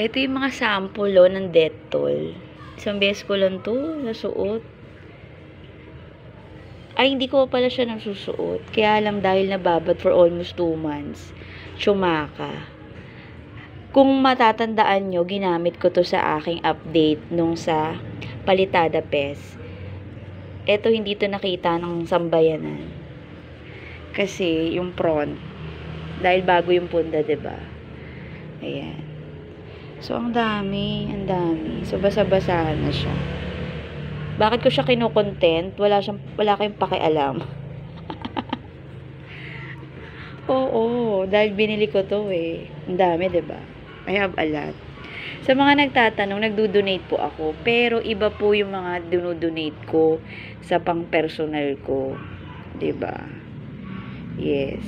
Ito yung mga sample, oh, ng Dettol. Isang beses ko lang to nasuot. Ay, hindi ko pala siya nasusuot. Kaya lang dahil nababad for almost 2 months. Tsumaka. Kung matatandaan nyo, ginamit ko to sa aking update nung sa Palitada PES. Ito, hindi to nakita ng sambayanan. Kasi, yung front. Dahil bago yung punda, diba? Ayan. So, ang dami. So, basa-basahan na siya. Bakit ko siya kinukontent? Wala kayong pakialam. Oo, dahil binili ko to eh. Ang dami, 'di ba? I have a lot. Sa mga nagtatanong, nagdo-donate po ako, pero iba po yung mga dinodonate ko sa pang-personal ko, 'di ba? Yes.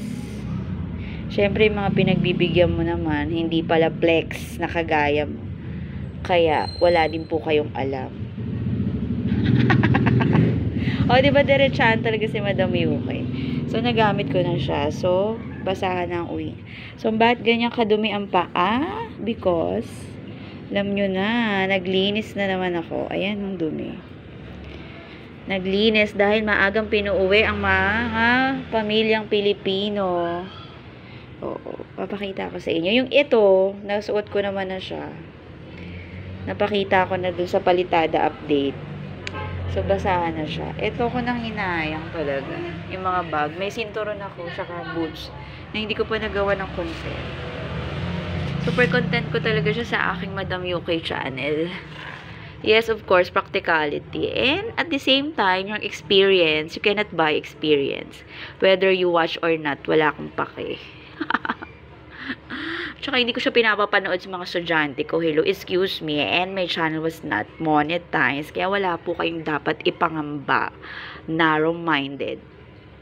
Siyempre, yung mga pinagbibigyan mo naman, hindi pala flex na kagaya mo. Kaya, wala din po kayong alam. O, di ba diretsahan talaga si Madam Yuki? So, nagamit ko na siya. So, basahan na ang uwi. So, bakit ganyan kadumi ang paa? Because, alam nyo na, naglinis na naman ako. Ayan ang dumi. Naglinis dahil maagang pinuuwi ang mga pamilyang Pilipino. Oo, papakita ko sa inyo. Yung ito, nasuot ko naman na siya. Napakita ko na dun sa Palitada update. So, basahan na siya. Ito ko nang hinayang talaga. Yung mga bag. May sinturon ako, saka boots, na hindi ko pa nagawa ng content. Super content ko talaga siya sa aking Madam Yuki channel. Yes, of course, practicality. And at the same time, yung experience, you cannot buy experience. Whether you watch or not, wala akong pake. Tsaka hindi ko siya pinapapanood sa mga estudyante ko. Hello, excuse me. And my channel was not monetized. Kaya wala po kayong dapat ipangamba. Narrow-minded.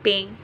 Ping.